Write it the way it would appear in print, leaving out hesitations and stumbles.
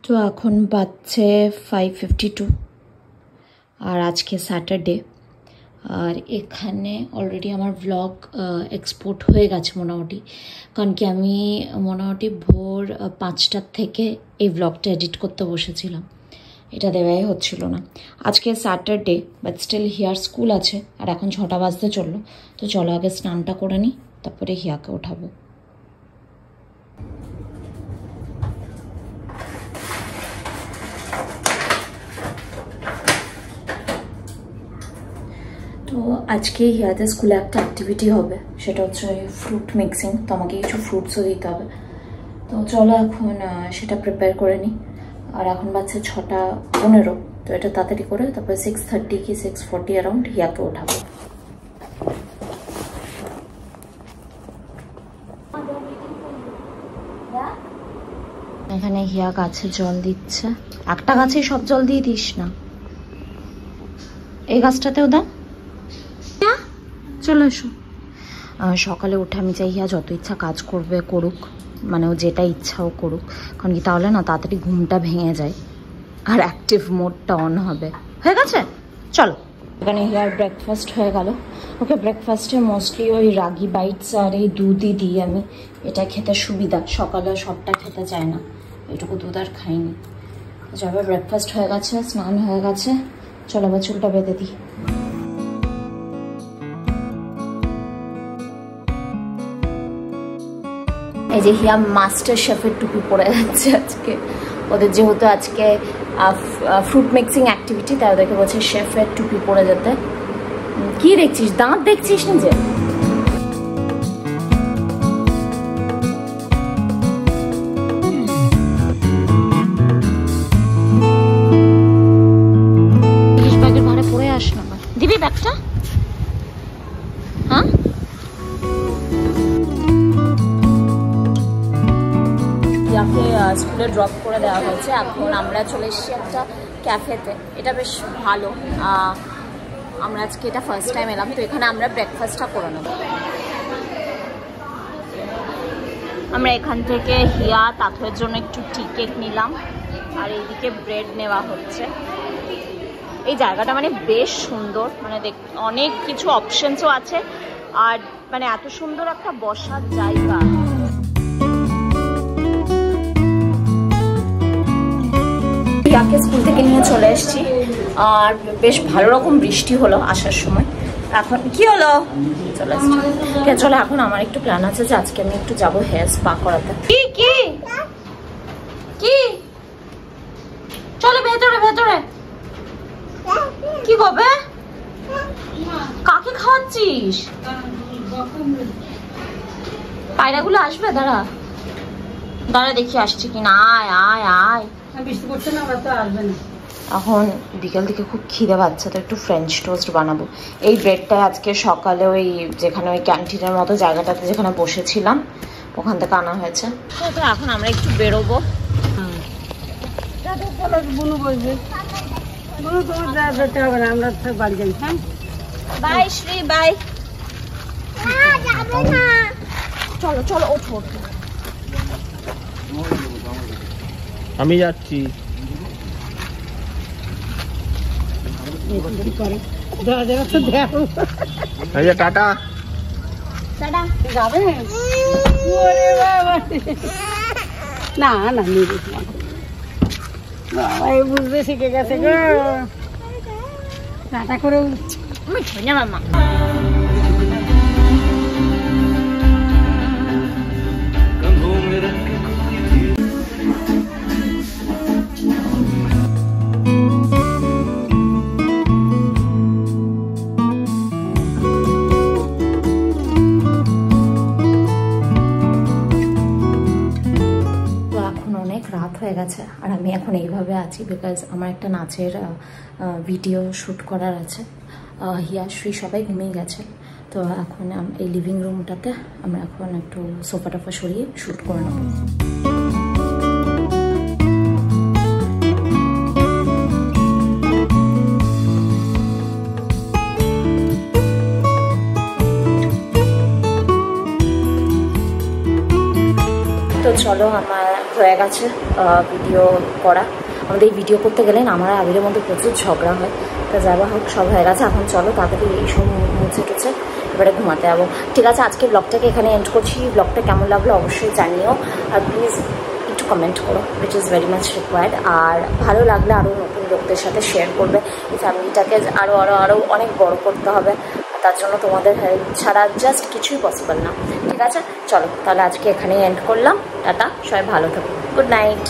তো এখন বাজছে 5:52 আর আজকে স্যাটারডে। আর এখানে অলরেডি আমার ব্লগ এক্সপোর্ট হয়ে গেছে মোটামুটি, কারণ কি আমি মোটামুটি ভোর 5টার থেকে এই ব্লগটা এডিট করতে বসেছিলাম, এটা দেওয়াই হচ্ছিল না। আজকে Saturday but still here school আছে আর এখন 6টা বাজতে চললো। তো চলো আগে স্নানটা করে নিই, তারপরে হিয়াকে ওঠাবো। তো আজকে হিয়াদের স্কুলে একটা অ্যাক্টিভিটি হবে, সেটা হচ্ছে ওই ফ্রুট মিক্সিং। তো আমাকে কিছু ফ্রুটসও দিতে হবে, তো চলো এখন সেটা প্রিপেয়ার করে নিই। আর এখন বাজছে 6:15, তো এটা তাড়াতাড়ি করে তারপরে 6:30 কি 6:40 অ্যারাউন্ড হিয়াকে ওঠাবো। এখানে হিয়া গাছে জল দিচ্ছে, একটা গাছেই সব জল দিয়ে দিস না, এই গাছটাতেও দাও। চলে এসো। সকালে উঠে আমি চাই হিয়া যত ইচ্ছা কাজ করবে করুক, মানে ও যেটা ইচ্ছা ও করুক, কারণ কি তাহলে না তাড়াতাড়ি ঘুমটা ভেঙে যায় আর অ্যাক্টিভ মোডটা অন হবে। হয়ে গেছে, চলো। এখানে হিয়ার ব্রেকফাস্ট হয়ে গেল। ওকে ব্রেকফাস্টে মোস্টলি ওই রাগি বাইটস আর এই দুধই দিই আমি, এটা খেতে সুবিধা, সকালে সবটা খেতে চায় না, এটুকু দুধ আর খাইনি। যাবে ব্রেকফাস্ট হয়ে গেছে, স্নান হয়ে গেছে, চলো আবার চুলটা বেঁধে দিই। এই যে হিয়া মাস্টার শেফের টুপি পরে যাচ্ছে আজকে, ওদের যেহেতু আজকে ফ্রুট মিক্সিং অ্যাক্টিভিটি, তাই ওদেরকে বলছে শেফের টুপি পরে যেতে। কি দেখছিস, দাঁত দেখছিস নিজে? ব্যাগের ভাড়া পরে আস না, দিবি ব্যাগটা? হ্যাঁ, স্কুলে ড্রপ করে দেওয়া হয়েছে। এখন আমরা চলে এসেছি একটা ক্যাফেতে, এটা বেশ ভালো। আমরা আজকে এটা ফার্স্ট টাইম এলাম, তো এখানে আমরা ব্রেকফাস্টটা করে নেব। আমরা এখান থেকে হিয়া তাথয়ের জন্য একটু টি কেক নিলাম, আর এইদিকে ব্রেড নেওয়া হচ্ছে। এই জায়গাটা মানে বেশ সুন্দর, মানে অনেক কিছু অপশনসও আছে, আর মানে এত সুন্দর একটা বসার জায়গা। হিয়াকে স্কুল থেকে নিয়ে চলে এসেছি, আর বেশ ভালো রকম বৃষ্টি হলো আসার সময়। এখন কি হলো, চলে এসছি। চলো, এখন আমার একটু প্ল্যান আছে যে আজকে আমি একটু যাবো হেয়ার স্পা করাতে। কি কি কি চলো ভেতরে ভেতরে। কি হবে, কাকে খাওয়াচ্ছিস? পায়রাগুলো আসবে, দাঁড়া দাঁড়া দেখি আসছে কিনা। আয় আয় আয়, এখন বিকেল থেকে খুব খিদে পাচ্ছে, তো একটু ফ্রেঞ্চ টোস্ট বানাবো। এই ব্রেডটা আজকে সকালে ওই যেখানে ওই ক্যান্টিনের মতো জায়গাটাতে যেখানে বসেছিলাম ওখান থেকে আনা হয়েছে। তো এখন আমরা একটু বেরোবো। Bye Shri, bye. চলো চলো, ওঠো। আমি যাচ্ছি। টাটা টাটা। যাবে না না, বাবা বুঝতে শিখে গেছে গো, টাটা করে মামা। রাত হয়ে গেছে আর আমি এখন এইভাবে আছি বিকজ আমার একটা নাচের ভিডিও শ্যুট করার আছে। হিয়া শ্রী সবাই ঘুমিয়ে গেছে, তো এখন এই লিভিং রুমটাতে আমরা এখন একটু সোফা টোফা সরিয়ে শ্যুট করে নেব। তো চলো, আমার হয়ে গেছে ভিডিও করা। আমাদের এই ভিডিও করতে গেলে না আমার আবিরের মধ্যে প্রচুর ঝগড়া হয়। তা যাবা হোক, সব হয়ে গেছে। এখন চলো তাড়াতাড়ি এইসব মুছে টুছে এবারে ঘুমাতে যাবো। ঠিক আছে, আজকে ব্লগটাকে এখানে এন্ড করছি। ব্লগটা কেমন লাগলো অবশ্যই জানিও, আর প্লিজ একটু কমেন্ট করো, which is very much required. আর ভালো লাগলে আরও নতুন লোকদের সাথে শেয়ার করবে। এই ফ্যামিলিটাকে আরও অনেক বড় করতে হবে, তার জন্য তোমাদের হেল্প ছাড়া জাস্ট কিছুই পসিবল না। ঠিক আছে, চলো তাহলে আজকে এখানেই এন্ড করলাম। টাটা, সবাই ভালো থাকো, গুড নাইট।